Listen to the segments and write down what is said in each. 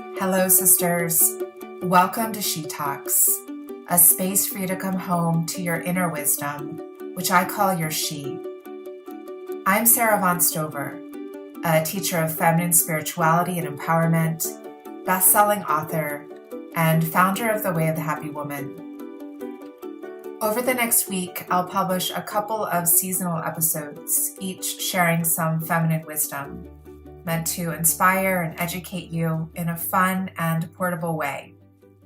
Hello, sisters. Welcome to She Talks, a space for you to come home to your inner wisdom, which I call your she. I'm Sara Avant Stover, a teacher of feminine spirituality and empowerment, best-selling author, and founder of The Way of the Happy Woman. Over the next week, I'll publish a couple of seasonal episodes, each sharing some feminine wisdom, meant to inspire and educate you in a fun and portable way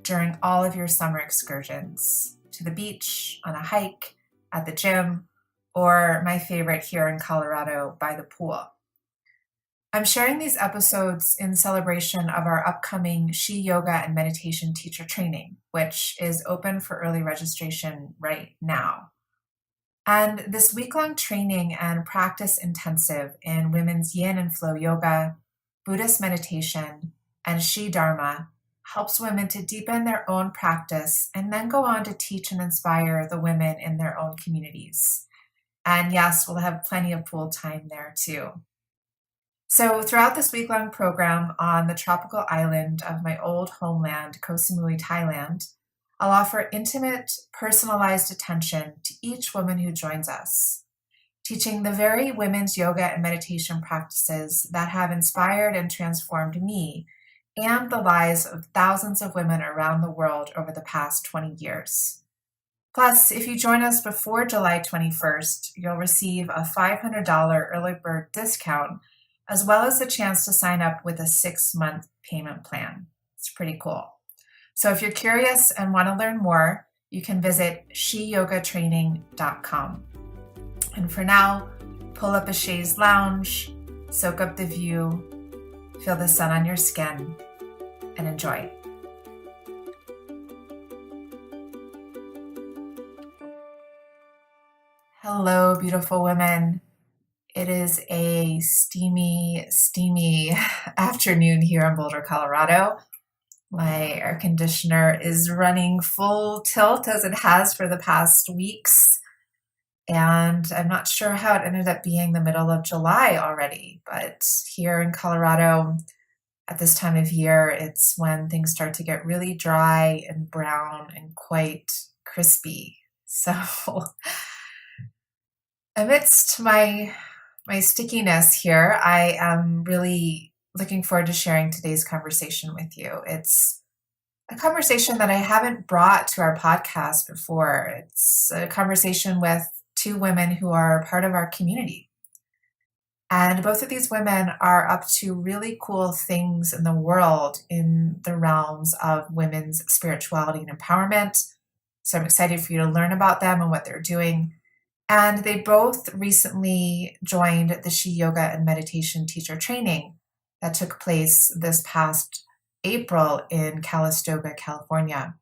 during all of your summer excursions to the beach, on a hike, at the gym, or my favorite here in Colorado, by the pool. I'm sharing these episodes in celebration of our upcoming She Yoga and Meditation Teacher Training, which is open for early registration right now. And this week-long training and practice intensive in women's yin and flow yoga, Buddhist meditation, and She Dharma helps women to deepen their own practice and then go on to teach and inspire the women in their own communities. And yes, we'll have plenty of pool time there too. So throughout this week-long program on the tropical island of my old homeland, Koh Samui, Thailand, I'll offer intimate, personalized attention to each woman who joins us, teaching the very women's yoga and meditation practices that have inspired and transformed me and the lives of thousands of women around the world over the past 20 years. Plus, if you join us before July 21st, you'll receive a $500 early bird discount, as well as the chance to sign up with a 6-month payment plan. It's pretty cool. So if you're curious and want to learn more, you can visit sheyogatraining.com. And for now, pull up a chaise lounge, soak up the view, feel the sun on your skin, and enjoy. Hello, beautiful women. It is a steamy afternoon here in Boulder, Colorado. My air conditioner is running full tilt as it has for the past weeks. And I'm not sure how it ended up being the middle of July already, but here in Colorado at this time of year, it's when things start to get really dry and brown and quite crispy. So amidst my stickiness here, I am really looking forward to sharing today's conversation with you. It's a conversation that I haven't brought to our podcast before. It's a conversation with two women who are part of our community. And both of these women are up to really cool things in the world in the realms of women's spirituality and empowerment. So I'm excited for you to learn about them and what they're doing. And they both recently joined the She Yoga and Meditation Teacher Training that took place this past April in Calistoga, California.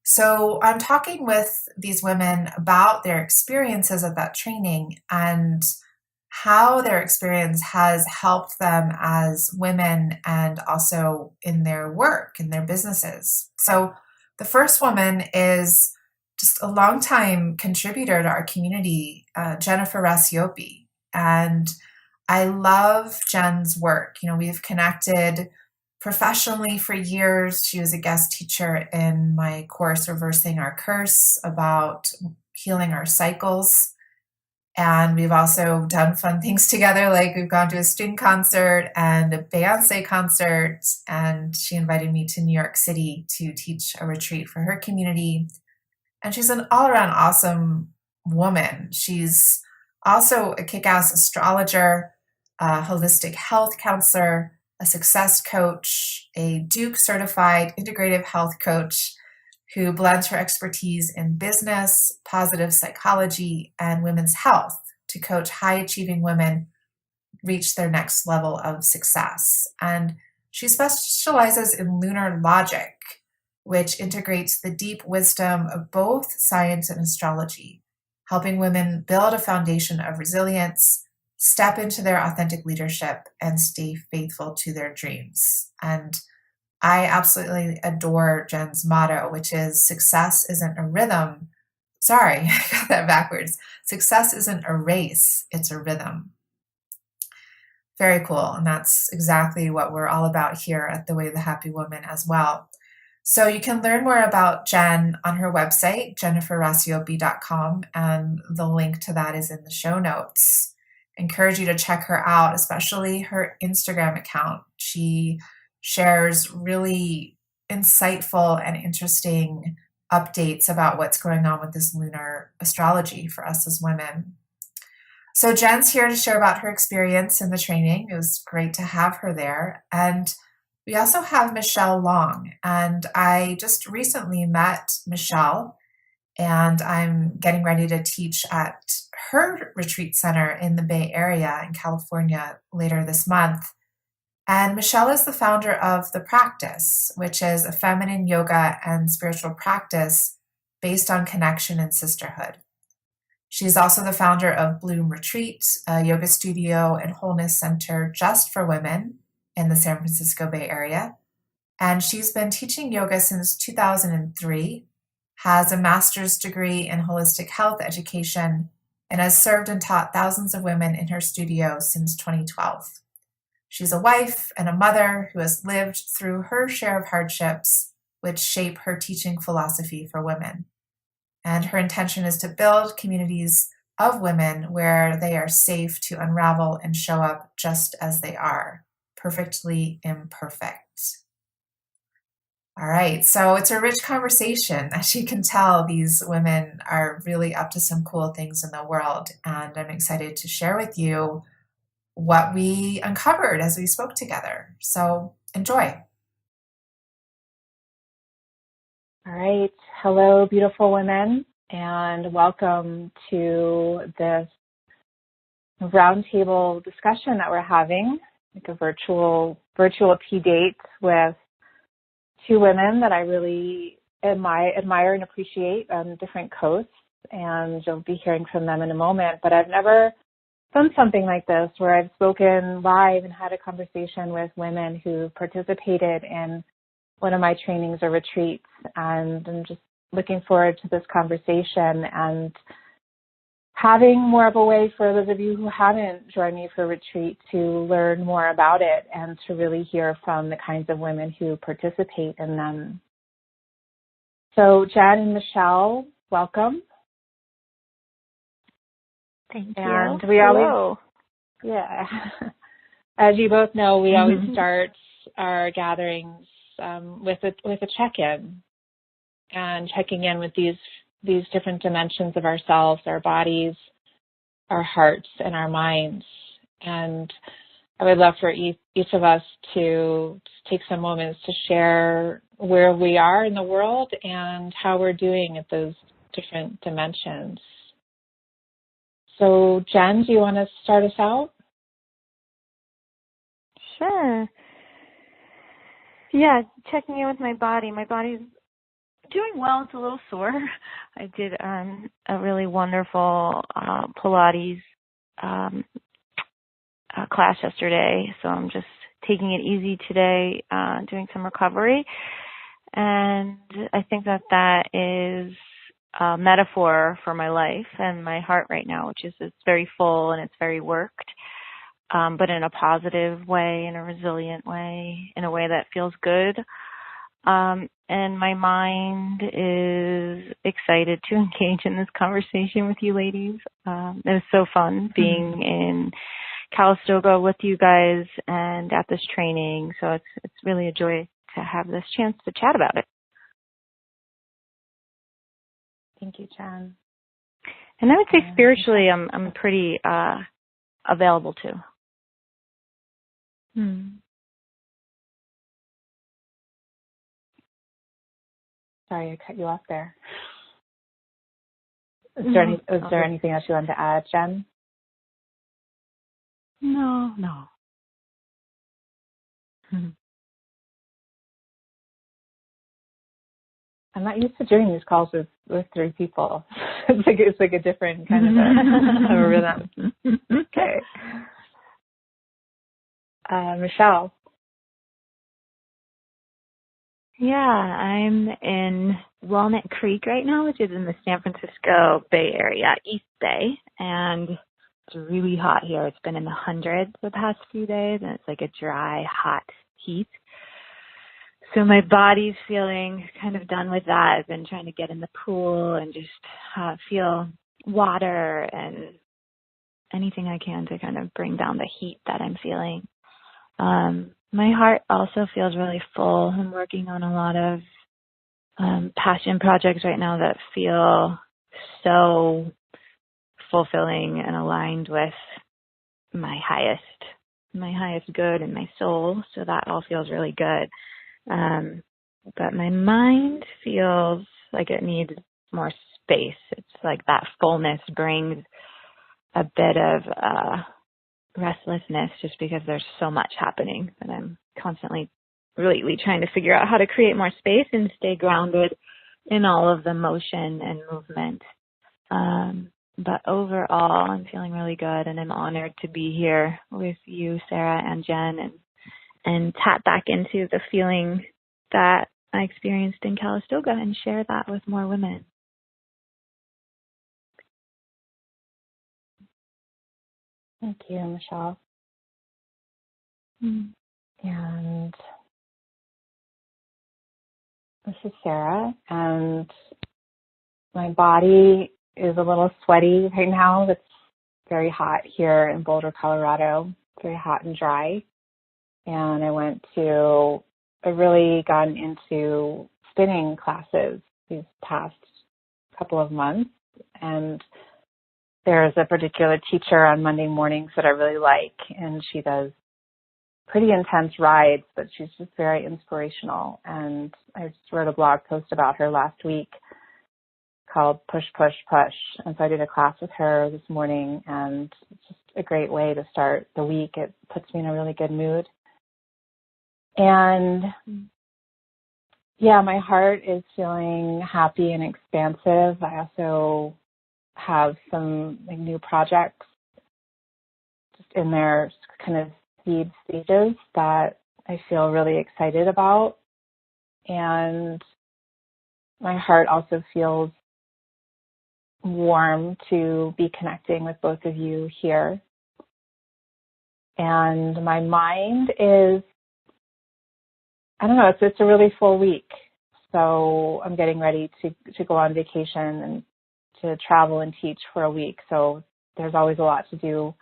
So I'm talking with these women about their experiences at that training and how their experience has helped them as women and also in their work, in their businesses. So the first woman is just a longtime contributor to our community, Jennifer Racioppi. And I love Jen's work. You know, we've connected professionally for years. She was a guest teacher in my course, Reversing Our Curse, about healing our cycles. And we've also done fun things together, like we've gone to a string concert and a Beyonce concert. And she invited me to New York City to teach a retreat for her community. And she's an all-around awesome woman. She's also a kick-ass astrologer, a holistic health counselor, a success coach, a Duke certified integrative health coach who blends her expertise in business, positive psychology, and women's health to coach high-achieving women reach their next level of success. And she specializes in lunar logic, which integrates the deep wisdom of both science and astrology, helping women build a foundation of resilience, step into their authentic leadership, and stay faithful to their dreams. And I absolutely adore Jen's motto, which is success isn't a rhythm. Sorry, I got that backwards. Success isn't a race, it's a rhythm. Very cool. And that's exactly what we're all about here at The Way of the Happy Woman as well. So you can learn more about Jen on her website, jenniferracioppi.com, and the link to that is in the show notes. I encourage you to check her out, especially her Instagram account. She shares really insightful and interesting updates about what's going on with this lunar astrology for us as women. So Jen's here to share about her experience in the training. It was great to have her there. And we also have Michelle Long. And I just recently met Michelle, and I'm getting ready to teach at her retreat center in the Bay Area in California later this month. And Michelle is the founder of The Practice, which is a feminine yoga and spiritual practice based on connection and sisterhood. She's also the founder of Bloom Retreat, a yoga studio and wholeness center just for women in the San Francisco Bay Area. And she's been teaching yoga since 2003, has a master's degree in holistic health education, and has served and taught thousands of women in her studio since 2012. She's a wife and a mother who has lived through her share of hardships, which shape her teaching philosophy for women. And her intention is to build communities of women where they are safe to unravel and show up just as they are, perfectly imperfect. All right, so it's a rich conversation. As you can tell, these women are really up to some cool things in the world, and I'm excited to share with you what we uncovered as we spoke together. So enjoy. All right. Hello, beautiful women, and welcome to this roundtable discussion that we're having, like a virtual tea date with two women that I really admire and appreciate on different coasts, and you'll be hearing from them in a moment. But I've never done something like this where I've spoken live and had a conversation with women who participated in one of my trainings or retreats, and I'm just looking forward to this conversation and having more of a way for those of you who haven't joined me for retreat to learn more about it and to really hear from the kinds of women who participate in them. So Jen and Michelle, welcome. Thank you. And we always, as you both know, we always start our gatherings with a check-in and checking in with these different dimensions of ourselves, our bodies, our hearts, and our minds. And I would love for each of us to take some moments to share where we are in the world and how we're doing at those different dimensions. So, Jen, do you want to start us out? Sure. Yeah, checking in with my body. My body's doing well. It's a little sore. I did a really wonderful Pilates class yesterday, so I'm just taking it easy today, doing some recovery. And I think that is a metaphor for my life and my heart right now, which is it's very full and it's very worked. But in a positive way, in a resilient way, in a way that feels good. And my mind is excited to engage in this conversation with you ladies. It was so fun being in Calistoga with you guys and at this training. So it's really a joy to have this chance to chat about it. Thank you, Jen. And I would say spiritually, I'm pretty available too. Sorry, I cut you off there. Is there anything else you want to add, Jen? No. I'm not used to doing these calls with three people. It's like a different kind of a rhythm. Okay. Michelle. Yeah, I'm in Walnut Creek right now, which is in the San Francisco Bay Area, East Bay. And really hot here. It's been in the hundreds the past few days, and it's like a dry, hot heat. So my body's feeling kind of done with that. I've been trying to get in the pool and just feel water and anything I can to kind of bring down the heat that I'm feeling. My heart also feels really full. I'm working on a lot of passion projects right now that feel so fulfilling and aligned with my highest good and my soul. So that all feels really good. But my mind feels like it needs more space. It's like that fullness brings a bit of restlessness just because there's so much happening that I'm constantly lately trying to figure out how to create more space and stay grounded in all of the motion and movement. But overall, I'm feeling really good, and I'm honored to be here with you, Sara and Jen, and tap back into the feeling that I experienced in Calistoga and share that with more women. Thank you, Michelle. And this is Sara, and my body is a little sweaty right now. It's very hot here in Boulder, Colorado, very hot and dry. And I've really gotten into spinning classes these past couple of months. And there's a particular teacher on Monday mornings that I really like, and she does pretty intense rides, but she's just very inspirational. And I just wrote a blog post about her last week called Push, Push, Push. And so I did a class with her this morning, and it's just a great way to start the week. It puts me in a really good mood. And yeah, my heart is feeling happy and expansive. I also have some new projects just in their kind of seed stages that I feel really excited about. And my heart also feels warm to be connecting with both of you here. And my mind is, I don't know, it's a really full week. So I'm getting ready to go on vacation and to travel and teach for a week. So there's always a lot to do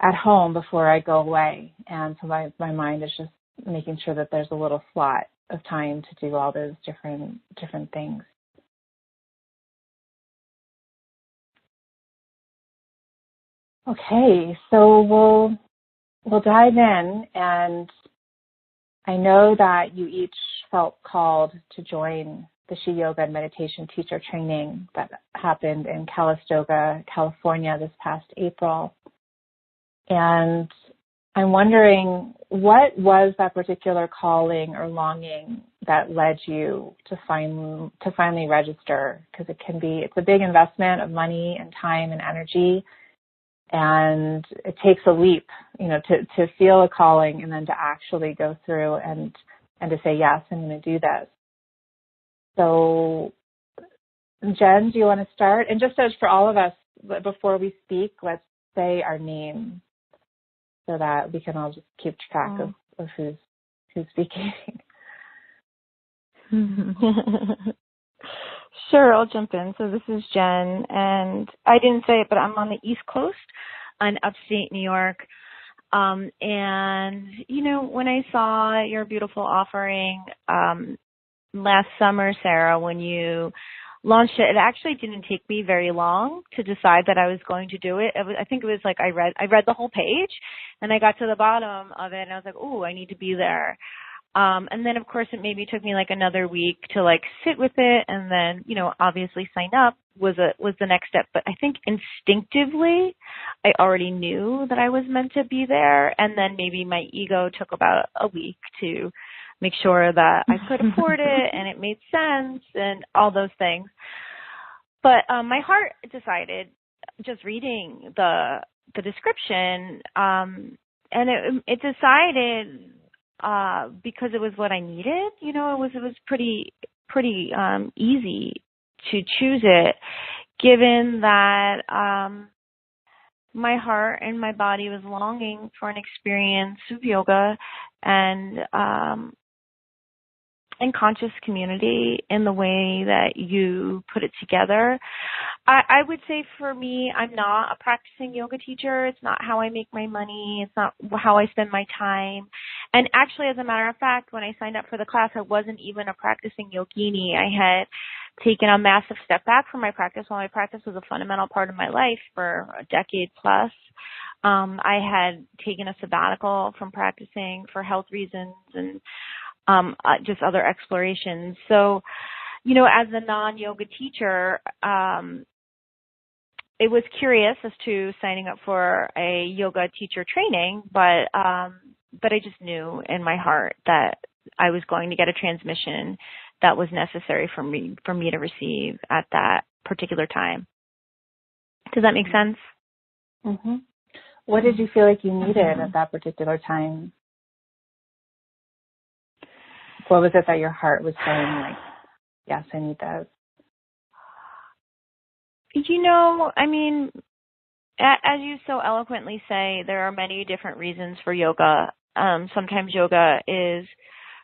at home before I go away. And so my mind is just making sure that there's a little slot of time to do all those different things. Okay, so we'll dive in, and I know that you each felt called to join the She Yoga and Meditation Teacher Training that happened in Calistoga, California this past April. And I'm wondering, what was that particular calling or longing that led you to finally register? Because it's a big investment of money and time and energy. And it takes a leap, to feel a calling and then to actually go through and to say, yes, I'm going to do this. So, Jen, do you want to start? And just as for all of us, before we speak, let's say our name so that we can all just keep track of who's speaking. Sure, I'll jump in. So this is Jen, and I didn't say it, but I'm on the East Coast in upstate New York. And, when I saw your beautiful offering last summer, Sara, when you launched it, it actually didn't take me very long to decide that I was going to do it. I think it was like I read the whole page, and I got to the bottom of it, and I was like, oh, I need to be there. And then, of course, it maybe took me another week to sit with it, and then, obviously sign up was the next step. But I think instinctively I already knew that I was meant to be there, and then maybe my ego took about a week to make sure that I could afford it and it made sense and all those things. But my heart decided, just reading the description, and it decided because it was what I needed. It was pretty easy to choose it, given that my heart and my body was longing for an experience of yoga and conscious community in the way that you put it together. I would say for me, I'm not a practicing yoga teacher. It's not how I make my money. It's not how I spend my time. And actually, as a matter of fact, when I signed up for the class, I wasn't even a practicing yogini. I had taken a massive step back from my practice while my practice was a fundamental part of my life for a decade plus. I had taken a sabbatical from practicing for health reasons and just other explorations. So, you know, as a non-yoga teacher, it was curious as to signing up for a yoga teacher training, but I just knew in my heart that I was going to get a transmission that was necessary for me to receive at that particular time. Does that make sense? Mm-hmm. What did you feel like you needed at that particular time? What was it that your heart was saying, like, yes, I need this? You know, I mean, as you so eloquently say, there are many different reasons for yoga. Sometimes yoga is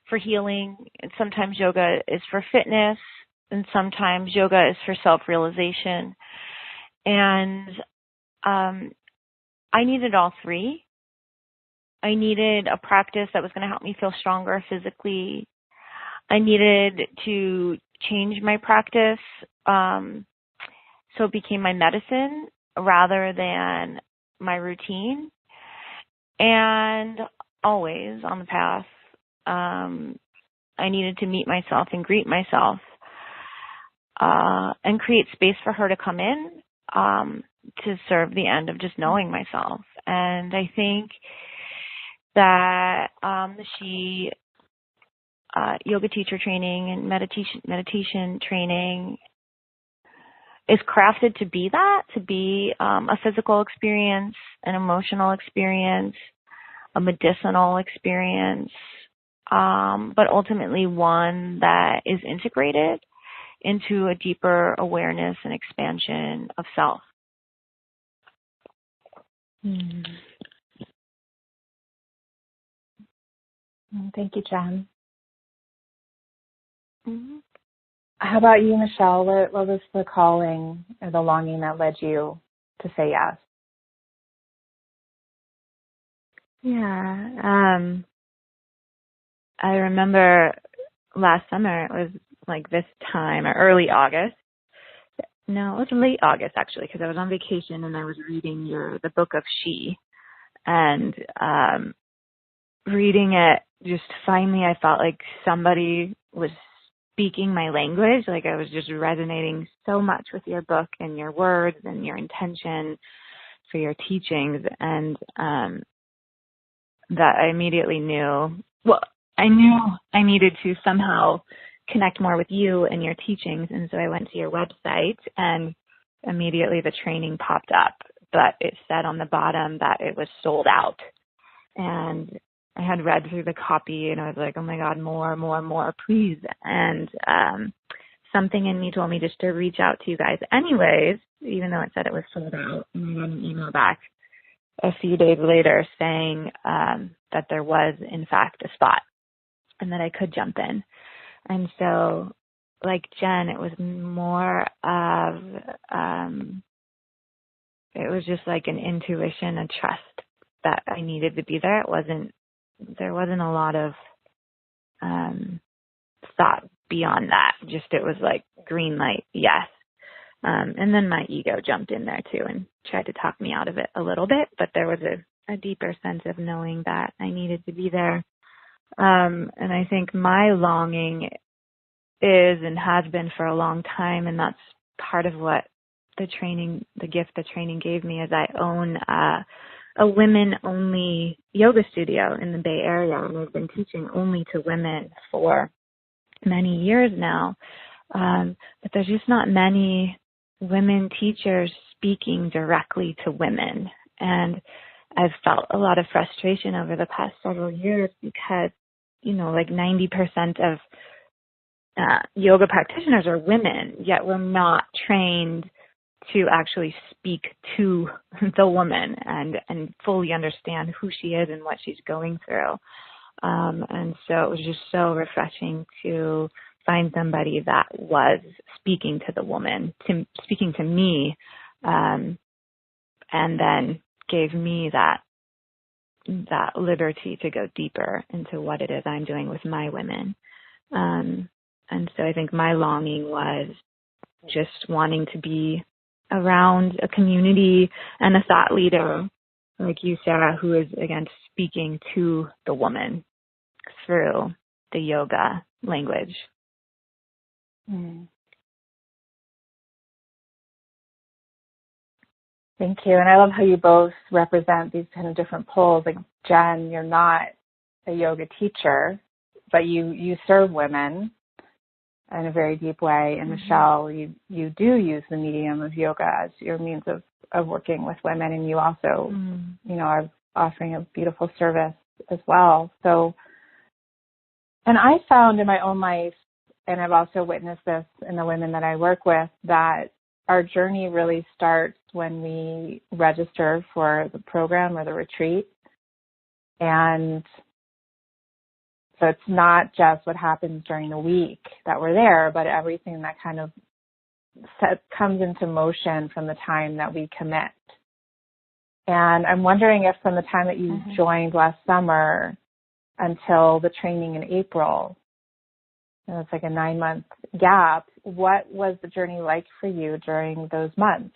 for healing, and sometimes yoga is for fitness, and sometimes yoga is for self-realization. And I needed all three. I needed a practice that was going to help me feel stronger physically. I needed to change my practice so it became my medicine rather than my routine. And always on the path, I needed to meet myself and greet myself and create space for her to come in to serve the end of just knowing myself. And I think that she yoga teacher training and meditation training is crafted to be that, to be a physical experience, an emotional experience, a medicinal experience, but ultimately one that is integrated into a deeper awareness and expansion of self. Thank you, Jen. Mm-hmm. How about you, Michelle? What was the calling or the longing that led you to say yes? Yeah. I remember last summer, it was like this time, or early August. No, it was late August, actually, because I was on vacation and I was reading the book of She. And reading it, just finally I felt like somebody was speaking my language. Like I was just resonating so much with your book and your words and your intention for your teachings. And that I immediately knew, well, I knew I needed to somehow connect more with you and your teachings. And so I went to your website and immediately the training popped up, but it said on the bottom that it was sold out. And I had read through the copy and I was like, oh my God, more, please. And something in me told me just to reach out to you guys anyways, even though it said it was sold out. And I got an email back a few days later saying that there was, in fact, a spot and that I could jump in. And so, like Jen, it was more of, it was just like an intuition, a trust that I needed to be there. There wasn't a lot of thought beyond that. Just it was like green light, yes. And then my ego jumped in there too and tried to talk me out of it a little bit, but there was a deeper sense of knowing that I needed to be there. And I think my longing is and has been for a long time, and that's part of what the gift the training gave me, is I own a women-only yoga studio in the Bay Area, and I've been teaching only to women for many years now. But there's just not many women teachers speaking directly to women. And I've felt a lot of frustration over the past several years because, like 90% of yoga practitioners are women, yet we're not trained to actually speak to the woman and fully understand who she is and what she's going through. And so it was just so refreshing to find somebody that was speaking to the woman, speaking to me, and then gave me that liberty to go deeper into what it is I'm doing with my women. And so I think my longing was just wanting to be around a community and a thought leader like you, Sarah, who is, again, speaking to the woman through the yoga language. Mm. Thank you. And I love how you both represent these kind of different poles. Like Jen, you're not a yoga teacher, but you serve women in a very deep way. And Michelle, you do use the medium of yoga as your means of working with women. And you also, are offering a beautiful service as well. So, and I found in my own life, and I've also witnessed this in the women that I work with, that our journey really starts when we register for the program or the retreat. And so it's not just what happens during the week that we're there, but everything that kind of comes into motion from the time that we commit. And I'm wondering if from the time that you joined last summer until the training in April, and it's like a 9-month gap, what was the journey like for you during those months?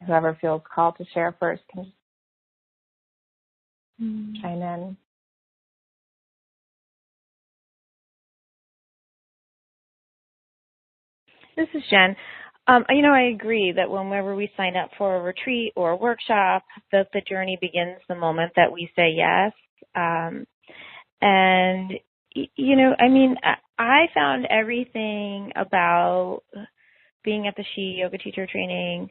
Whoever feels called to share first can just chime in. This is Jen. I agree that whenever we sign up for a retreat or a workshop, that the journey begins the moment that we say yes. I found everything about being at the She Yoga Teacher training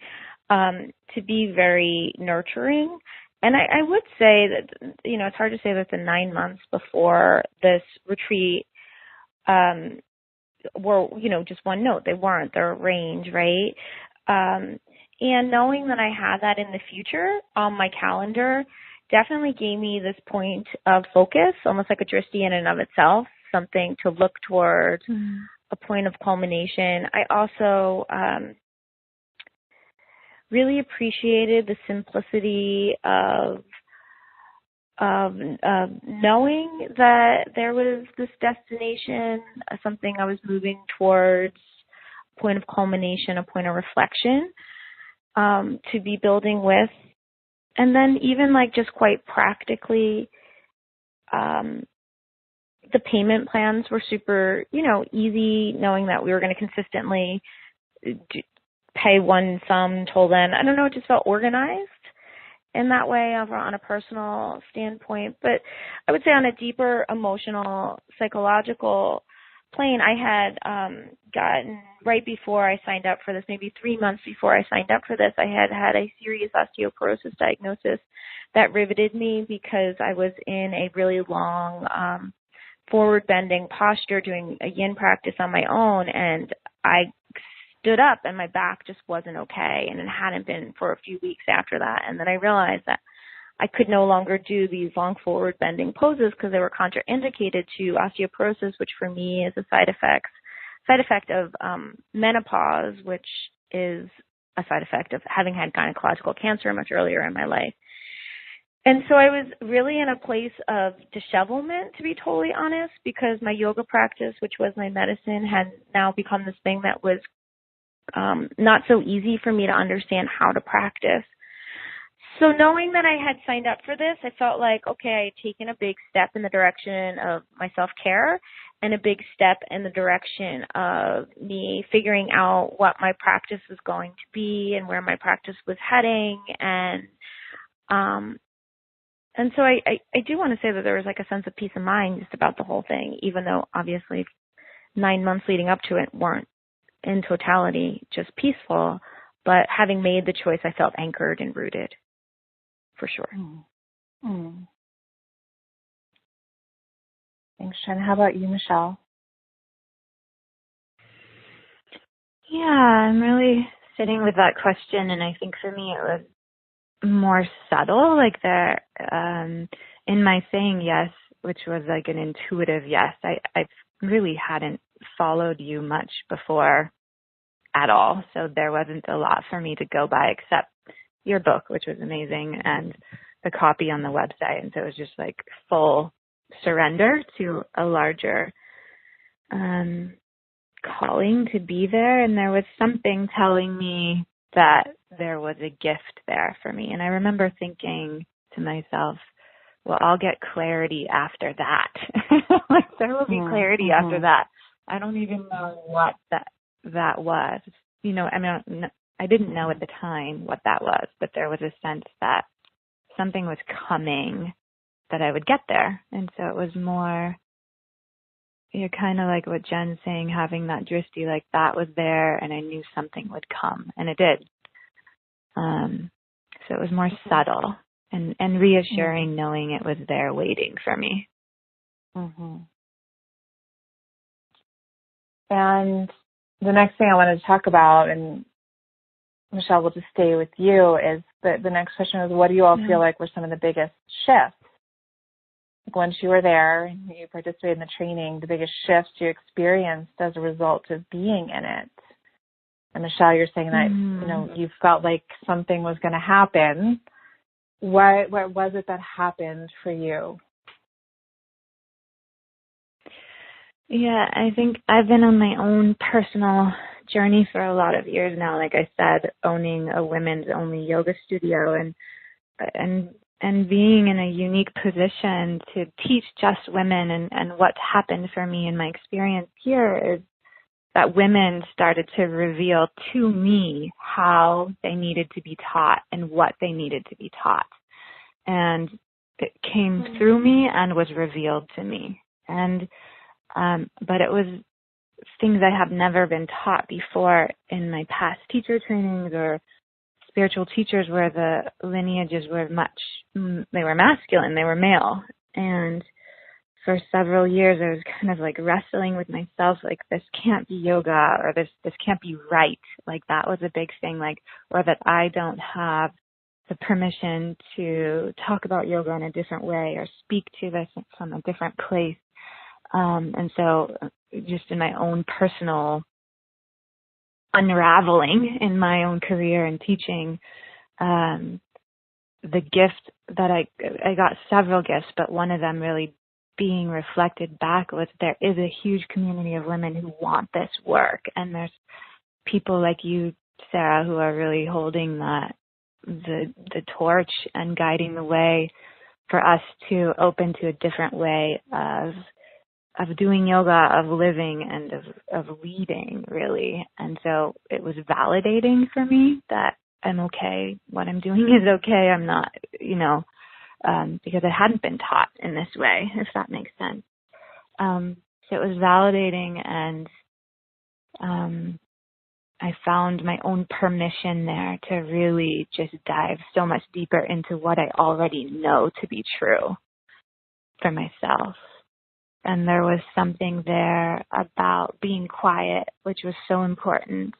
to be very nurturing. And I would say that, it's hard to say that the 9 months before this retreat were, just one note. They weren't. They're a range, right? And knowing that I had that in the future on my calendar definitely gave me this point of focus, almost like a drishti in and of itself, something to look towards, a point of culmination. I also really appreciated the simplicity of knowing that there was this destination, something I was moving towards, a point of culmination, a point of reflection, to be building with. And then even like just quite practically, the payment plans were super, easy, knowing that we were going to consistently pay one sum till then. I don't know, it just felt organized in that way on a personal standpoint. But I would say on a deeper emotional, psychological plane, I had gotten, right before I signed up for this, maybe 3 months before I signed up for this, I had had a serious osteoporosis diagnosis that riveted me because I was in a really long forward bending posture doing a yin practice on my own, and I stood up and my back just wasn't okay, and it hadn't been for a few weeks after that. And then I realized that I could no longer do these long forward bending poses because they were contraindicated to osteoporosis, which for me is a side effect of menopause, which is a side effect of having had gynecological cancer much earlier in my life. And so I was really in a place of dishevelment, to be totally honest, because my yoga practice, which was my medicine, had now become this thing that was not so easy for me to understand how to practice. So knowing that I had signed up for this, I felt like, okay, I had taken a big step in the direction of my self-care and a big step in the direction of me figuring out what my practice was going to be and where my practice was heading. And so I do want to say that there was like a sense of peace of mind just about the whole thing, even though obviously 9 months leading up to it weren't in totality just peaceful, but having made the choice, I felt anchored and rooted, for sure. Thanks, Jen. How about you, Michelle? Yeah, I'm really sitting with that question, and I think for me it was more subtle, like there, in my saying yes, which was like an intuitive yes, I really hadn't followed you much before at all. So there wasn't a lot for me to go by except your book, which was amazing, and the copy on the website. And so it was just like full surrender to a larger calling to be there. And there was something telling me that there was a gift there for me. And I remember thinking to myself, well, I'll get clarity after that. Like there will be clarity after that. I don't even know what that was. You know, I mean, I didn't know at the time what that was, but there was a sense that something was coming, that I would get there. And so it was more, you know, kind of like what Jen's saying, having that drishti, like that was there and I knew something would come, and it did. So it was more subtle and reassuring, knowing it was there waiting for me. And the next thing I wanted to talk about, and Michelle, we'll just stay with you, is the next question is, what do you all feel like were some of the biggest shifts? Like once you were there and you participated in the training, the biggest shifts you experienced as a result of being in it. And Michelle, you're saying that, you know, you felt like something was going to happen. What was it that happened for you? Yeah, I think I've been on my own personal journey for a lot of years now. Like I said, owning a women's only yoga studio and being in a unique position to teach just women. And what's happened for me in my experience here is that women started to reveal to me how they needed to be taught and what they needed to be taught. And it came through me and was revealed to me. And but it was things I have never been taught before in my past teacher trainings or spiritual teachers, where the lineages were they were masculine, they were male. And for several years, I was kind of like wrestling with myself, like this can't be yoga, or this can't be right. Like that was a big thing, like, or that I don't have the permission to talk about yoga in a different way or speak to this from a different place. And so just in my own personal unraveling in my own career and teaching, the gift that I got several gifts, but one of them really being reflected back was there is a huge community of women who want this work. And there's people like you, Sarah, who are really holding the torch and guiding the way for us to open to a different way of doing yoga, of living, and of leading, really. And so it was validating for me that I'm okay. What I'm doing is okay. I'm not, because I hadn't been taught in this way, if that makes sense. So it was validating, and I found my own permission there to really just dive so much deeper into what I already know to be true for myself. And there was something there about being quiet, which was so important.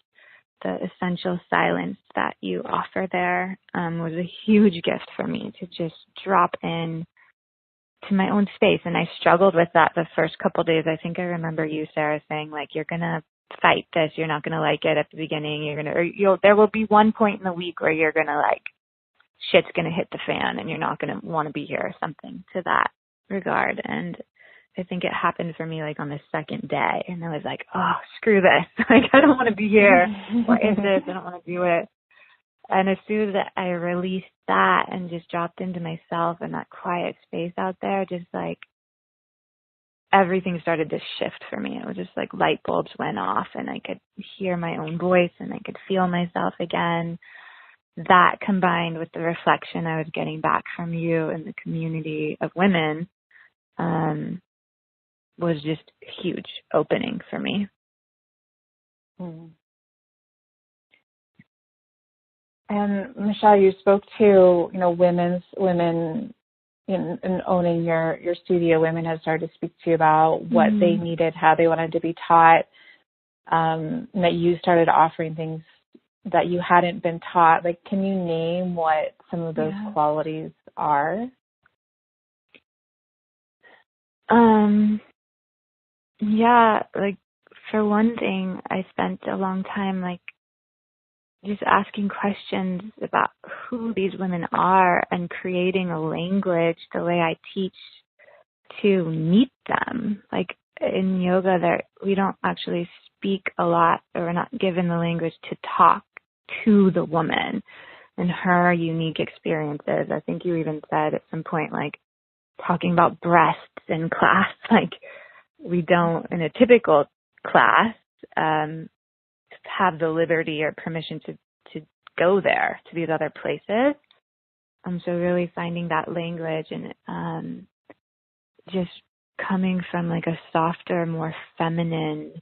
The essential silence that you offer there was a huge gift for me to just drop in to my own space. And I struggled with that the first couple of days. I think I remember you, Sarah, saying, like, you're going to fight this. You're not going to like it at the beginning. There will be one point in the week where you're going to shit's going to hit the fan and you're not going to want to be here, or something to that regard. And I think it happened for me on the second day, and I was like, oh, screw this. I don't want to be here. What is this? I don't want to do it. And as soon as I released that and just dropped into myself and that quiet space out there, just everything started to shift for me. It was just light bulbs went off, and I could hear my own voice and I could feel myself again. That combined with the reflection I was getting back from you and the community of women, was just a huge opening for me. And Michelle, you spoke to, women in owning your studio. Women have started to speak to you about what they needed, how they wanted to be taught. that you started offering things that you hadn't been taught. Like, can you name what some of those qualities are? Yeah, like for one thing, I spent a long time like just asking questions about who these women are and creating a language the way I teach to meet them. Like in yoga, we don't actually speak a lot, or we're not given the language to talk to the woman and her unique experiences. I think you even said at some point, like, talking about breasts in class, like we don't, in a typical class, have the liberty or permission to go there, to these other places. So really finding that language and just coming from like a softer, more feminine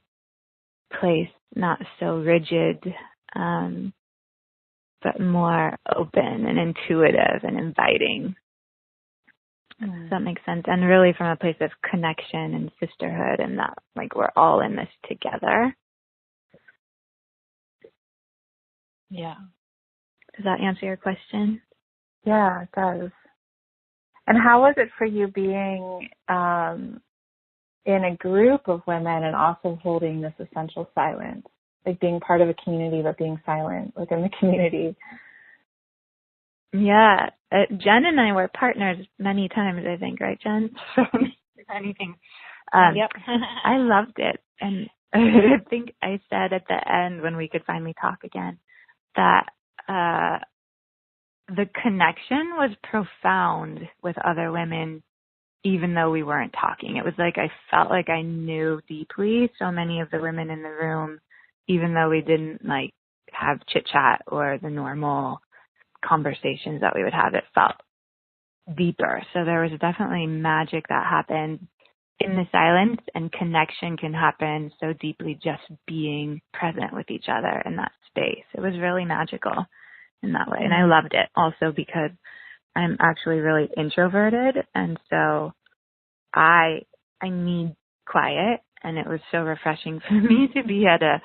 place, not so rigid, but more open and intuitive and inviting. Does that make sense? And really from a place of connection and sisterhood, and that like we're all in this together. Yeah. Does that answer your question? Yeah, it does. And how was it for you being in a group of women and also holding this essential silence? Like being part of a community but being silent within the community? Yeah. Jen and I were partners many times, I think, right, Jen? Anything. Yep. I loved it. And I think I said at the end when we could finally talk again that the connection was profound with other women, even though we weren't talking. It was like I felt like I knew deeply so many of the women in the room, even though we didn't like have chit chat or the normal conversations that we would have. It felt deeper. So there was definitely magic that happened in the silence, and connection can happen so deeply just being present with each other in that space. It was really magical in that way. And I loved it also because I'm actually really introverted. And so I need quiet, and it was so refreshing for me to be at a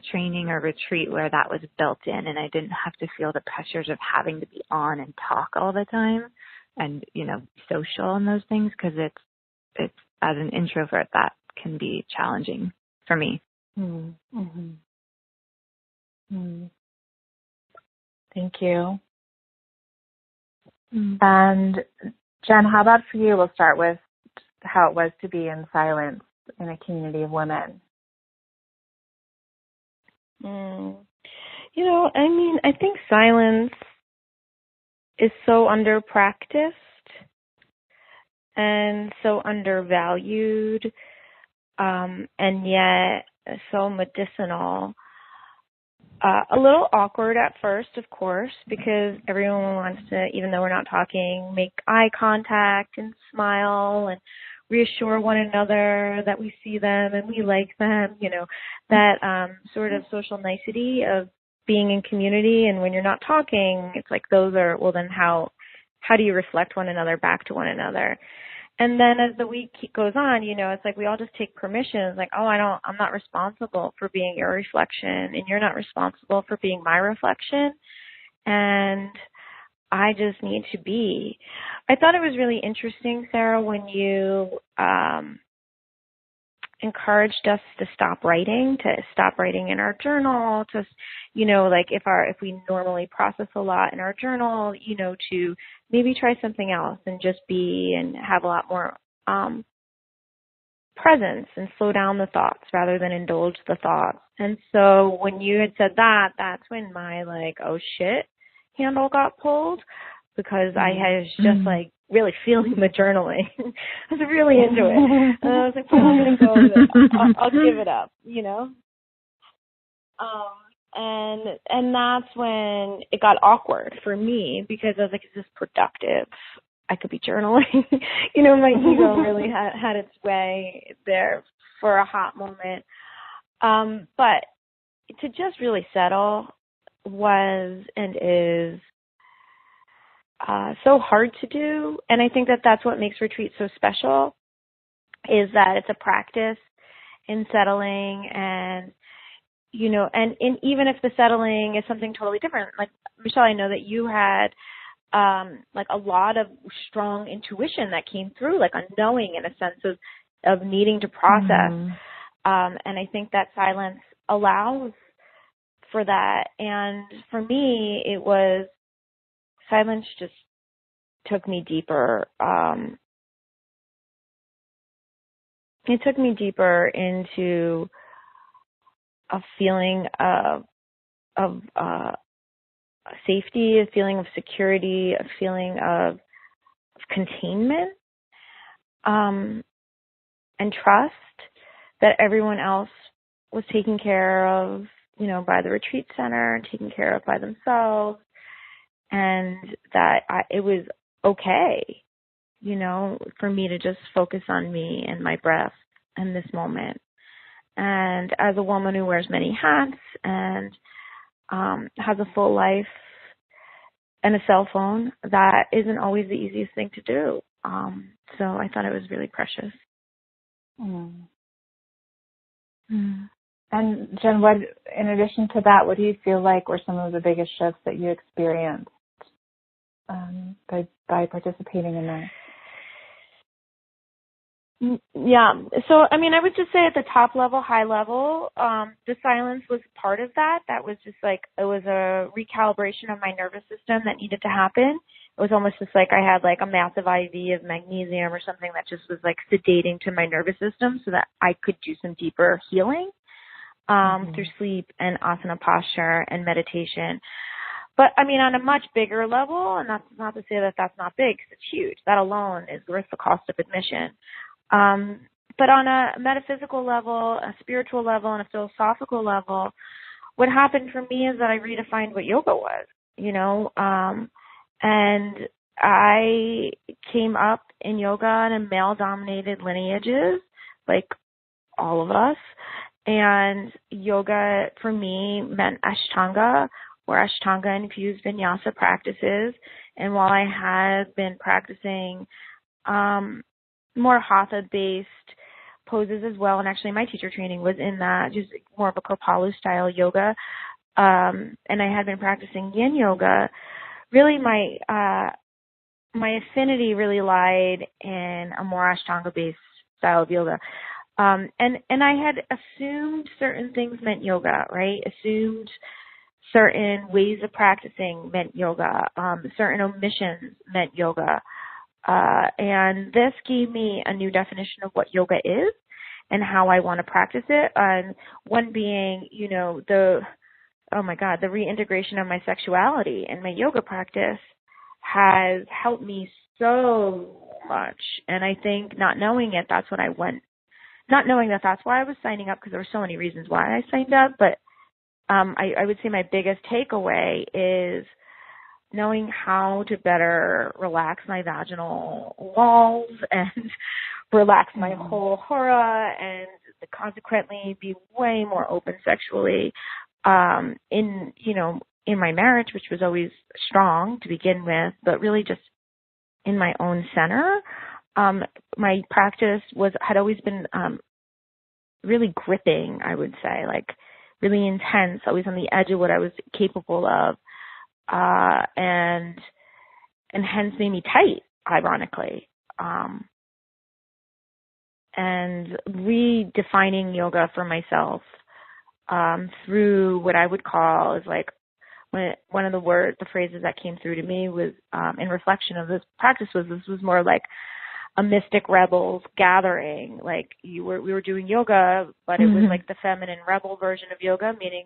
training or retreat where that was built in, and I didn't have to feel the pressures of having to be on and talk all the time and, you know, social and those things, because it's as an introvert that can be challenging for me. Mm-hmm. Mm-hmm. Thank you. Mm-hmm. And Jen, how about for you? We'll start with how it was to be in silence in a community of women. You know, I mean, I think silence is so under-practiced and so undervalued, and yet so medicinal. A little awkward at first, of course, because everyone wants to, even though we're not talking, make eye contact and smile and reassure one another that we see them and we like them, you know, that sort of social nicety of being in community. And when you're not talking, it's like those are, well, then how do you reflect one another back to one another? And then as the week goes on, you know, it's like we all just take permission. It's like, oh, I'm not responsible for being your reflection, and you're not responsible for being my reflection. And I just need to be. I thought it was really interesting, Sarah, when you encouraged us to stop writing in our journal, to, you know, like if we normally process a lot in our journal, you know, to maybe try something else and just be and have a lot more presence and slow down the thoughts rather than indulge the thoughts. And so when you had said that, that's when my like, oh shit handle got pulled, because I was just like really feeling the journaling. I was really into it. And I was like, well, I'm going to go with it. I'll give it up, you know? And that's when it got awkward for me, because I was like, is this productive? I could be journaling. You know, my ego really had its way there for a hot moment. But to just really settle was and is so hard to do. And I think that that's what makes retreat so special, is that it's a practice in settling, and even if the settling is something totally different, like Michelle, I know that you had like a lot of strong intuition that came through, like a knowing in a sense of needing to process. And I think that silence allows for that. And for me, it was silence just took me deeper. It took me deeper into a feeling of safety, a feeling of security, a feeling of containment, and trust that everyone else was taken care of, by the retreat center, taken care of by themselves, and that it was okay, for me to just focus on me and my breath and this moment. And as a woman who wears many hats and has a full life and a cell phone, that isn't always the easiest thing to do. So I thought it was really precious. And Jen, what, in addition to that, what do you feel like were some of the biggest shifts that you experienced by participating in that? Yeah. So, I would just say at the top level, high level, the silence was part of that. That was just like, it was a recalibration of my nervous system that needed to happen. It was almost just like I had like a massive IV of magnesium or something that just was like sedating to my nervous system so that I could do some deeper healing through sleep and asana posture and meditation. But on a much bigger level, and that's not to say that that's not big, 'cause it's huge. That alone is worth the cost of admission. But on a metaphysical level, a spiritual level, and a philosophical level, what happened for me is that I redefined what yoga was, and I came up in yoga in a male-dominated lineages, like all of us, and yoga for me meant Ashtanga, or Ashtanga-infused vinyasa practices. And while I had been practicing more hatha-based poses as well, and actually my teacher training was in that, just more of a Kripalu-style yoga, and I had been practicing yin yoga, really my affinity really lied in a more Ashtanga-based style of yoga. And I had assumed certain things meant yoga, right? Assumed certain ways of practicing meant yoga. Certain omissions meant yoga. And this gave me a new definition of what yoga is and how I want to practice it. And one being, the reintegration of my sexuality and my yoga practice has helped me so much. And I think not knowing it, that's what I went. Not knowing that that's why I was signing up, because there were so many reasons why I signed up, but I would say my biggest takeaway is knowing how to better relax my vaginal walls and relax my whole hora, and consequently be way more open sexually in my marriage, which was always strong to begin with, but really just in my own center. My practice had always been really gripping, I would say, like really intense, always on the edge of what I was capable of, and hence made me tight, ironically. And redefining yoga for myself through what I would call is like, one of the phrases that came through to me was in reflection of this practice was, this was more like a mystic rebels gathering. Like we were doing yoga, but it was like the feminine rebel version of yoga, meaning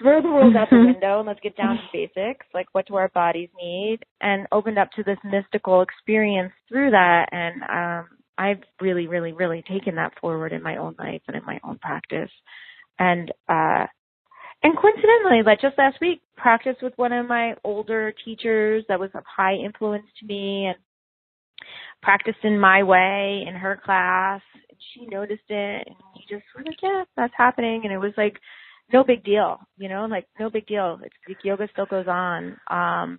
throw the rules out the window and let's get down to basics. Like, what do our bodies need? And opened up to this mystical experience through that. And I've really, really, really taken that forward in my own life and in my own practice. And coincidentally, like just last week, practiced with one of my older teachers that was of high influence to me, and practiced in my way in her class. And she noticed it, and we just were like, yeah, that's happening. And it was like, no big deal, like no big deal. It's like yoga still goes on,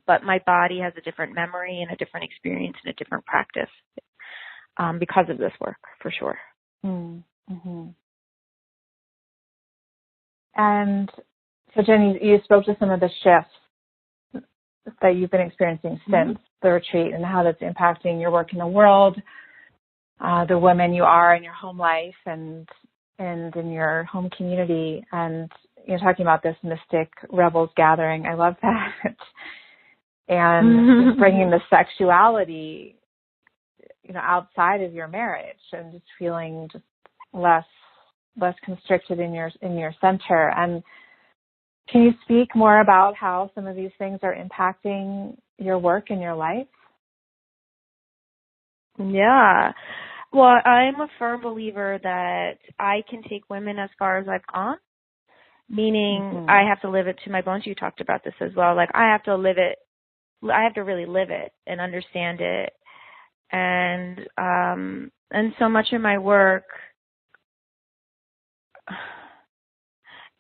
but my body has a different memory and a different experience and a different practice because of this work, for sure. Mm-hmm. And so, Jenny, you spoke to some of the shifts that you've been experiencing since the retreat and how that's impacting your work in the world, the woman you are in your home life and in your home community. And you're talking about this mystic rebels gathering. I love that. And just bringing the sexuality, outside of your marriage and just feeling just less constricted in your center. And can you speak more about how some of these things are impacting your work and your life? Yeah. Well, I'm a firm believer that I can take women as far as I've gone, meaning I have to live it to my bones. You talked about this as well. Like, I have to live it. I have to really live it and understand it. And so much of my work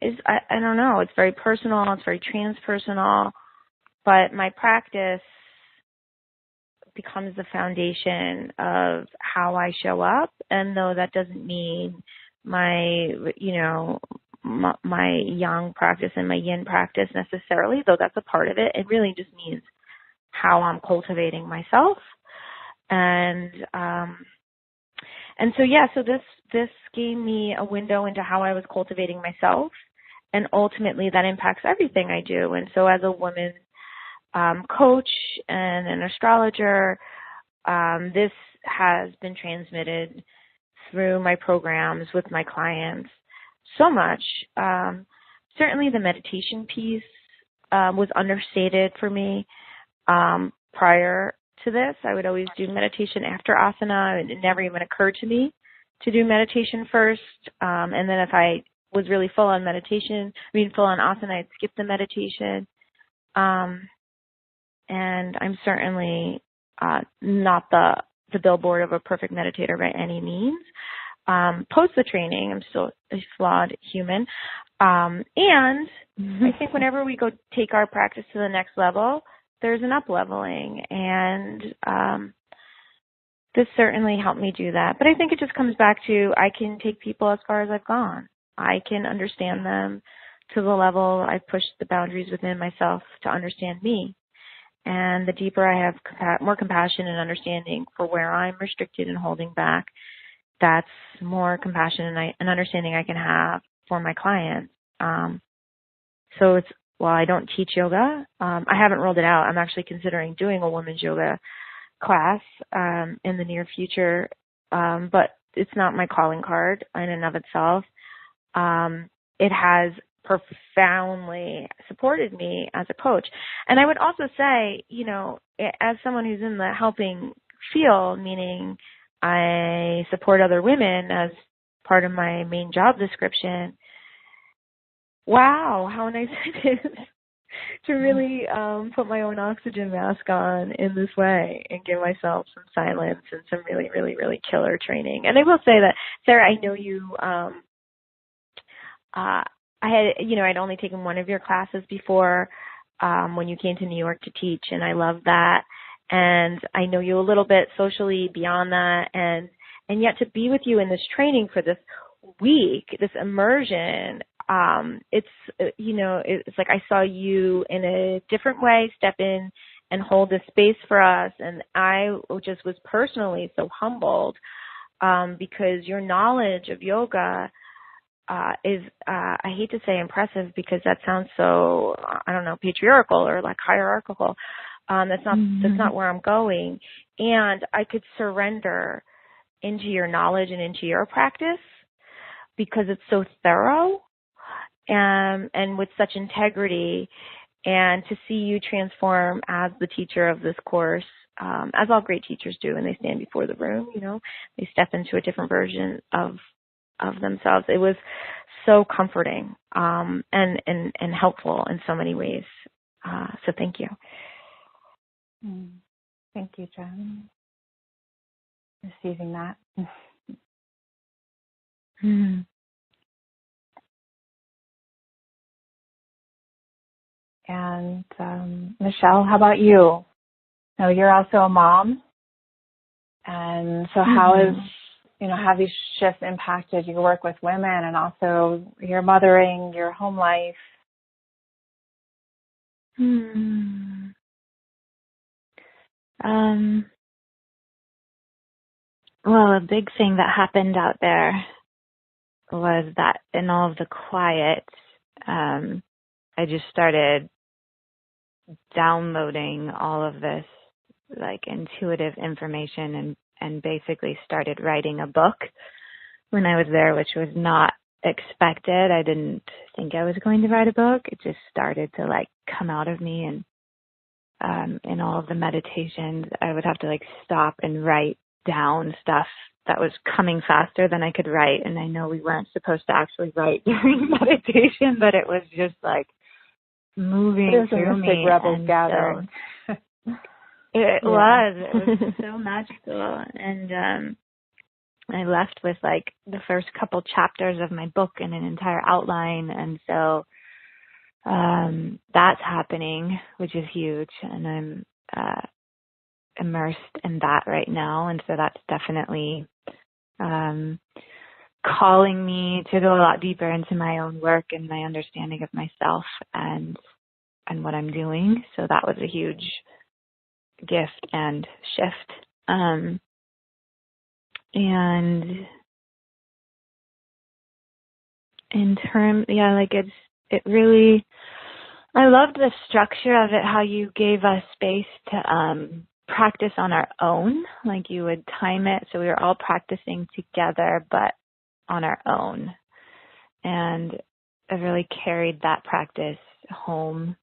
is, I don't know, it's very personal, it's very transpersonal, but my practice becomes the foundation of how I show up. And though that doesn't mean my yang practice and my yin practice necessarily, though that's a part of it, it really just means how I'm cultivating myself. So this gave me a window into how I was cultivating myself, and ultimately that impacts everything I do. And so as a woman coach and an astrologer, this has been transmitted through my programs with my clients so much. Certainly the meditation piece was understated for me prior to this. I would always do meditation after asana, and it never even occurred to me to do meditation first. And then if I was really full on asana, I'd skip the meditation. And I'm certainly not the billboard of a perfect meditator by any means. Post the training, I'm still a flawed human. And I think whenever we go take our practice to the next level, there's an up-leveling. And this certainly helped me do that. But I think it just comes back to I can take people as far as I've gone. I can understand them to the level I've pushed the boundaries within myself to understand me. And the deeper I have more compassion and understanding for where I'm restricted and holding back, that's more compassion and understanding I can have for my clients. So while I don't teach yoga, I haven't rolled it out. I'm actually considering doing a women's yoga class in the near future, but it's not my calling card in and of itself. It has profoundly supported me as a coach. And I would also say, as someone who's in the helping field, meaning I support other women as part of my main job description, wow, how nice it is to really put my own oxygen mask on in this way and give myself some silence and some really, really, really killer training. And I will say that, Sarah, I know you, I'd only taken one of your classes before when you came to New York to teach, and I love that. And I know you a little bit socially beyond that, and yet to be with you in this training for this week, this immersion, it's like I saw you in a different way step in and hold this space for us, and I just was personally so humbled because your knowledge of yoga is, I hate to say impressive because that sounds so, I don't know, patriarchal or like hierarchical. That's not where I'm going. And I could surrender into your knowledge and into your practice because it's so thorough and with such integrity, and to see you transform as the teacher of this course, as all great teachers do when they stand before the room, they step into a different version of themselves. It was so comforting and helpful in so many ways. So thank you. Thank you, Jen. Receiving that. And Michelle, how about you? Now, you're also a mom. And so how have these shifts impacted your work with women and also your mothering, your home life? Well, a big thing that happened out there was that in all of the quiet, I just started downloading all of this like intuitive information and basically started writing a book when I was there, which was not expected. I didn't think I was going to write a book. It just started to like come out of me, and in all of the meditations, I would have to like stop and write down stuff that was coming faster than I could write. And I know we weren't supposed to actually write during meditation, but it was just like moving through me. Rebels gathering. It was so magical. And I left with like the first couple chapters of my book and an entire outline. And so that's happening, which is huge. And I'm immersed in that right now. And so that's definitely calling me to go a lot deeper into my own work and my understanding of myself and what I'm doing. So that was a huge gift and shift. And in it really, I loved the structure of it, how you gave us space to practice on our own. Like you would time it so we were all practicing together, but on our own. And I really carried that practice home.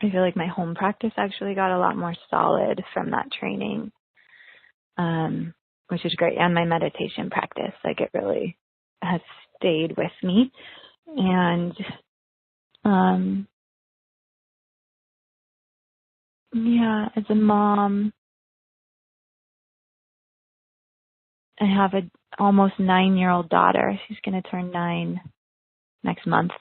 I feel like my home practice actually got a lot more solid from that training, which is great. And my meditation practice, like it really has stayed with me. And as a mom, I have a almost 9-year-old daughter. She's going to turn 9 next month.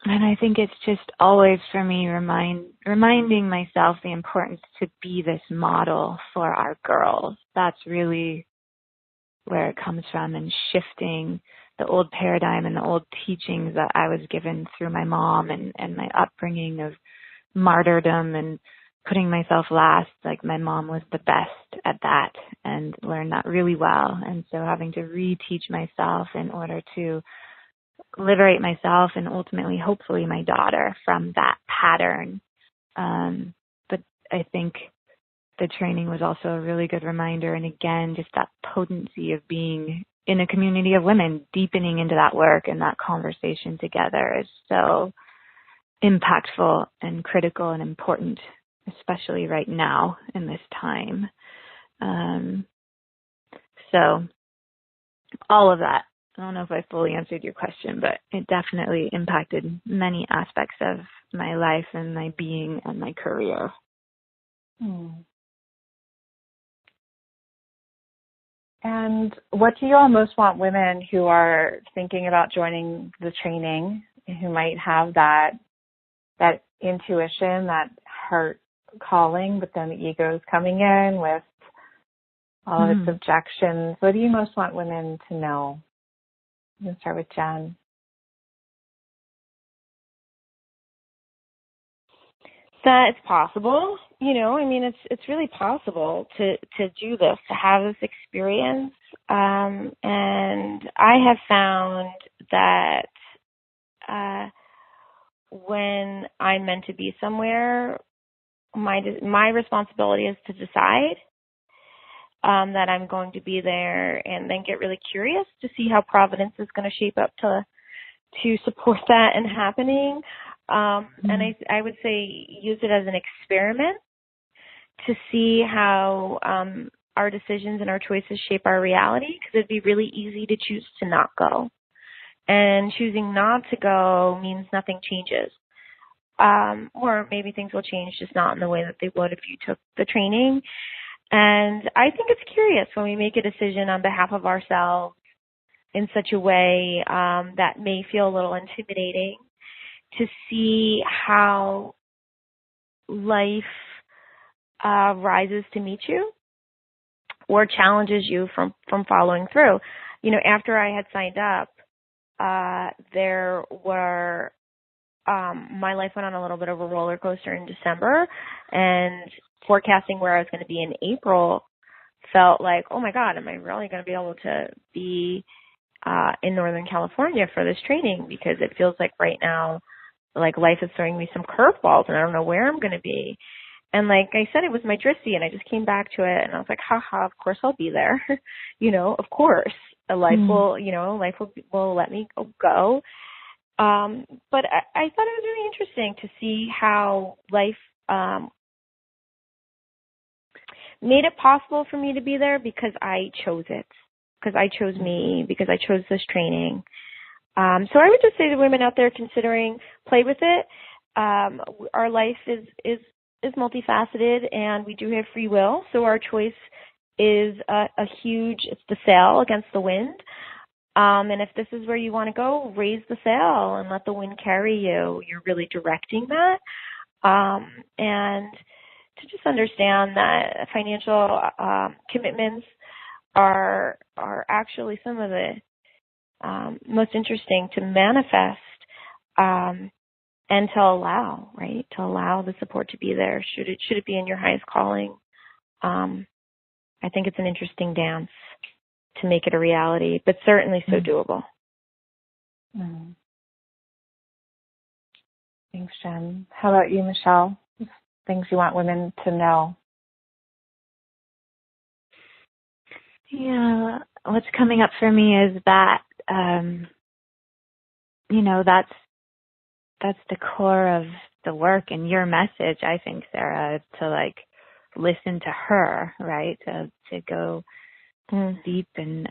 And I think it's just always for me reminding myself the importance to be this model for our girls. That's really where it comes from, and shifting the old paradigm and the old teachings that I was given through my mom and my upbringing of martyrdom and putting myself last. Like my mom was the best at that and learned that really well. And so having to reteach myself in order to liberate myself and ultimately, hopefully, my daughter from that pattern. But I think the training was also a really good reminder. And again, just that potency of being in a community of women, deepening into that work and that conversation together is so impactful and critical and important, especially right now in this time. So all of that, I don't know if I fully answered your question, but it definitely impacted many aspects of my life and my being and my career. And what do you all most want women who are thinking about joining the training, who might have that intuition, that heart calling, but then the ego is coming in with all of its objections? What do you most want women to know? I'm going to start with Jen. That it's possible, it's really possible to do this, to have this experience. And I have found that when I'm meant to be somewhere, my responsibility is to decide that I'm going to be there, and then get really curious to see how Providence is going to shape up to support that and happening. And I would say use it as an experiment to see how our decisions and our choices shape our reality, because it'd be really easy to choose to not go. And choosing not to go means nothing changes. Or maybe things will change, just not in the way that they would if you took the training. And I think it's curious when we make a decision on behalf of ourselves in such a way that may feel a little intimidating, to see how life rises to meet you or challenges you from following through. You know, after I had signed up, there were, my life went on a little bit of a roller coaster in December, and forecasting where I was going to be in April felt like, oh my God, am I really going to be able to be in Northern California for this training? Because it feels like right now, like life is throwing me some curveballs and I don't know where I'm going to be. And like I said, it was my drissy, and I just came back to it and I was like, haha, of course I'll be there. You know, of course. Life will let me go. But I thought it was really interesting to see how life made it possible for me to be there because I chose it, because I chose me, because I chose this training. So I would just say to women out there considering, play with it. Our life is multifaceted, and we do have free will. So our choice is it's the sail against the wind. And if this is where you want to go, raise the sail and let the wind carry you. You're really directing that. And to just understand that financial commitments are actually some of the most interesting to manifest, and to allow, right? To allow the support to be there. Should it be in your highest calling? I think it's an interesting dance to make it a reality, but certainly so doable. Mm. Thanks, Jen. How about you, Michelle? Things you want women to know? Yeah, what's coming up for me is that, that's the core of the work and your message, I think, Sarah, is to like listen to her, right? To go deep and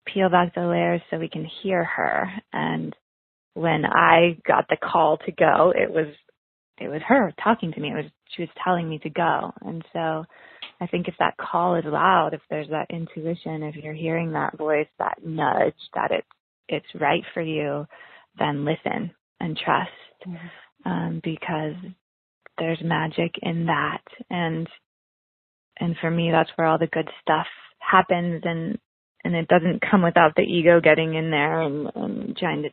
peel back the layers so we can hear her. And when I got the call to go, it was her talking to me. She was telling me to go. And so I think if that call is loud, if there's that intuition, if you're hearing that voice, that nudge, that it's right for you, then listen and trust, because there's magic in that. And for me, that's where all the good stuff happens, and it doesn't come without the ego getting in there and trying to,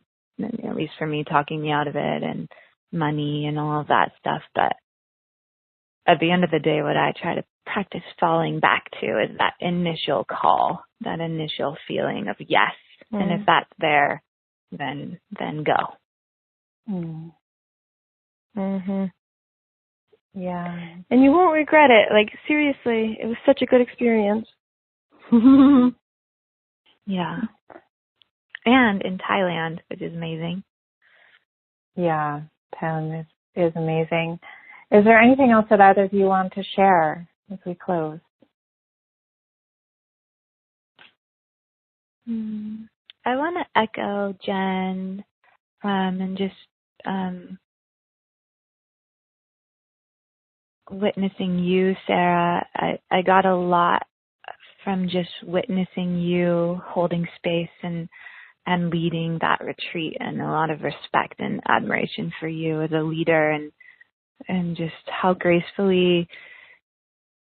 at least for me, talking me out of it, and money and all of that stuff. But at the end of the day, what I try to practice falling back to is that initial call, that initial feeling of yes. And if that's there, then go. Yeah. And you won't regret it. Like, seriously, it was such a good experience. Yeah. And in Thailand, which is amazing. Yeah, Thailand is amazing. Is there anything else that either of you want to share as we close? I want to echo Jen, and just witnessing you, Sarah. I got a lot from just witnessing you holding space and leading that retreat, and a lot of respect and admiration for you as a leader, and just how gracefully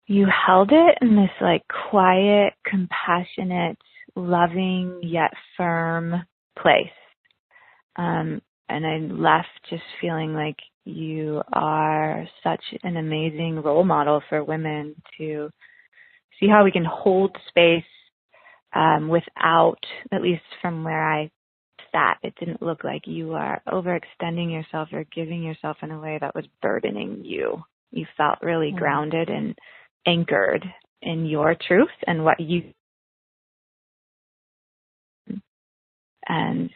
you held it in this like quiet, compassionate, loving yet firm place. And I left just feeling like you are such an amazing role model for women to see how we can hold space without, at least from where I sat, it didn't look like you are overextending yourself or giving yourself in a way that was burdening you. You felt really grounded and anchored in your truth and what you, and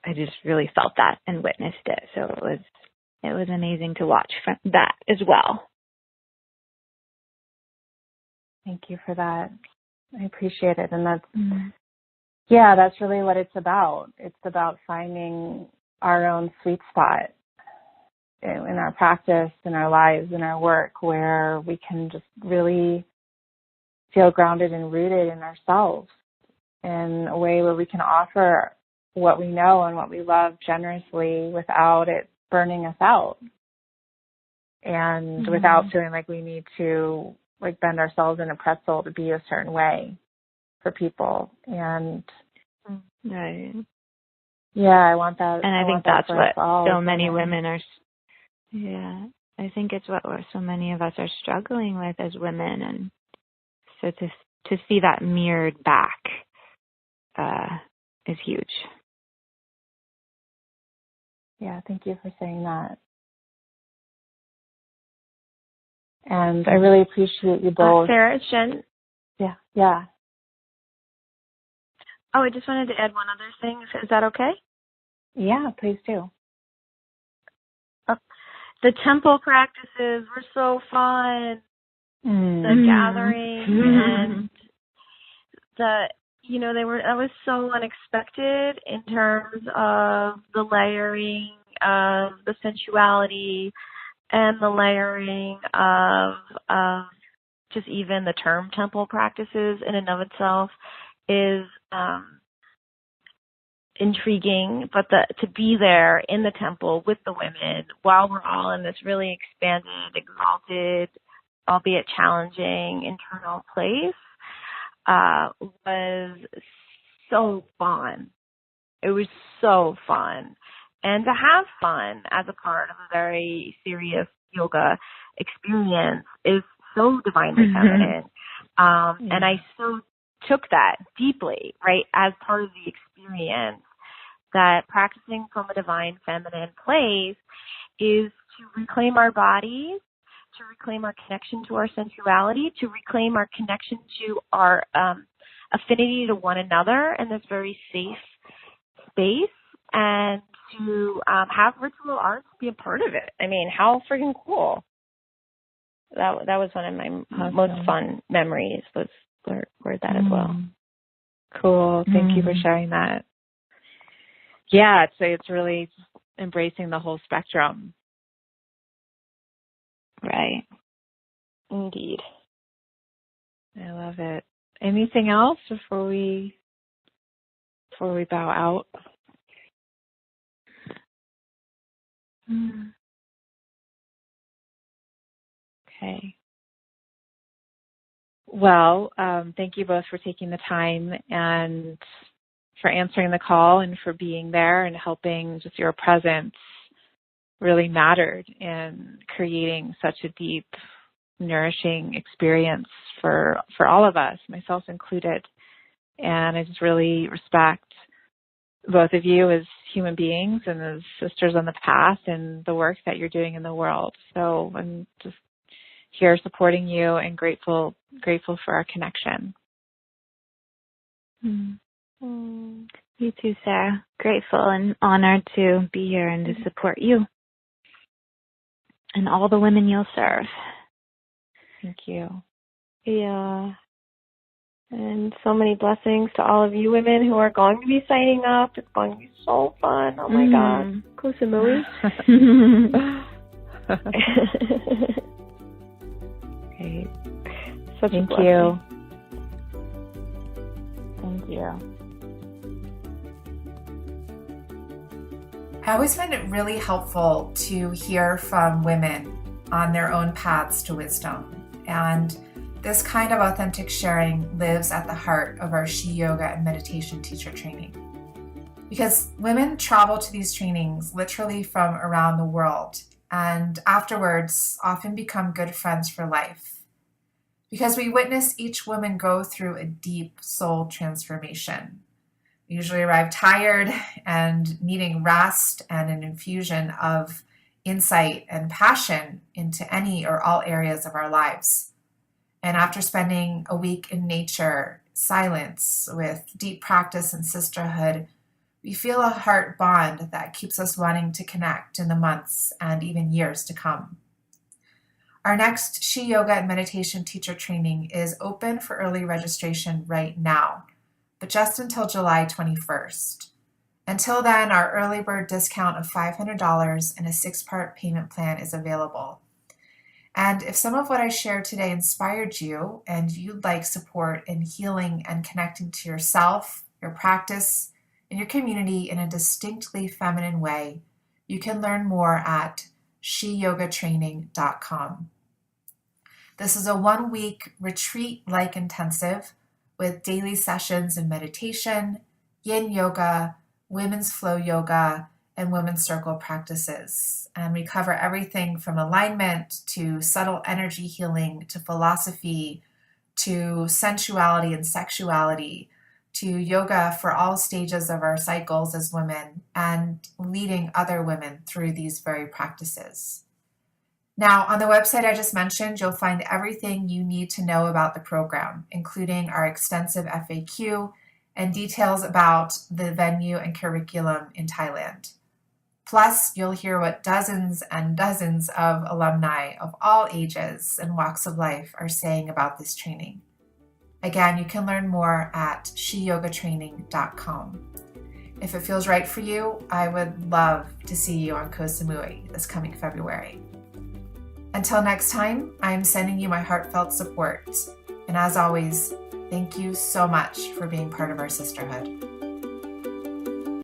I just really felt that and witnessed it. So it was amazing to watch from that as well. Thank you for that. I appreciate it. And that's really what it's about. It's about finding our own sweet spot in our practice, in our lives, in our work, where we can just really feel grounded and rooted in ourselves in a way where we can offer what we know and what we love generously without it burning us out, and without feeling like we need to like bend ourselves in a pretzel to be a certain way for people. And Right. yeah, I want that. And I think want that that's for what us all so as many women. women are, yeah, I think it's what so many of us are struggling with as women. And so to see that mirrored back is huge. Yeah, thank you for saying that. And I really appreciate you both. Sarah, it's Jen. Yeah. Oh, I just wanted to add one other thing. Is that okay? Yeah, please do. The temple practices were so fun. The gathering and that was so unexpected in terms of the layering of the sensuality and the layering of just even the term temple practices in and of itself is intriguing, but to be there in the temple with the women while we're all in this really expanded, exalted, albeit challenging internal place was so fun. It was so fun. And to have fun as a part of a very serious yoga experience is so divinely feminine. And I so took that deeply, right, as part of the experience, that practicing from a divine feminine place is to reclaim our bodies, to reclaim our connection to our sensuality, to reclaim our connection to our affinity to one another in this very safe space, and to have ritual arts be a part of it. I mean, how freaking cool. That was one of my most fun memories, was that as well. Cool. Thank you for sharing that. Yeah, it's really embracing the whole spectrum. Right. Indeed. I love it. Anything else before we bow out? Okay. Well, thank you both for taking the time and for answering the call and for being there and helping. Just your presence really mattered in creating such a deep, nourishing experience for all of us, myself included. And I just really respect both of you as human beings and as sisters on the path and the work that you're doing in the world. So I'm just here supporting you and grateful for our connection. You too, Sarah. Grateful and honored to be here and to support you and all the women you'll serve. Thank you. Yeah. And so many blessings to all of you women who are going to be signing up. It's going to be so fun. Oh my God. Kusamui. Great. Such Thank a blessing. you. Thank you. I always find it really helpful to hear from women on their own paths to wisdom. And this kind of authentic sharing lives at the heart of our She Yoga and Meditation teacher training. Because women travel to these trainings literally from around the world, and afterwards often become good friends for life. Because we witness each woman go through a deep soul transformation. We usually arrive tired and needing rest and an infusion of insight and passion into any or all areas of our lives. And after spending a week in nature, silence, with deep practice and sisterhood, we feel a heart bond that keeps us wanting to connect in the months and even years to come. Our next She Yoga and Meditation teacher training is open for early registration right now, but just until July 21st. Until then, our early bird discount of $500 and a 6-part payment plan is available. And if some of what I shared today inspired you and you'd like support in healing and connecting to yourself, your practice, and your community in a distinctly feminine way, you can learn more at sheyogatraining.com. This is a 1-week retreat-like intensive with daily sessions in meditation, yin yoga, women's flow yoga, and women's circle practices. And we cover everything from alignment to subtle energy healing to philosophy to sensuality and sexuality to yoga for all stages of our cycles as women and leading other women through these very practices. Now, on the website I just mentioned, you'll find everything you need to know about the program, including our extensive FAQ and details about the venue and curriculum in Thailand. Plus, you'll hear what dozens and dozens of alumni of all ages and walks of life are saying about this training. Again, you can learn more at sheyogatraining.com. If it feels right for you, I would love to see you on Koh Samui this coming February. Until next time, I am sending you my heartfelt support. And as always, thank you so much for being part of our sisterhood.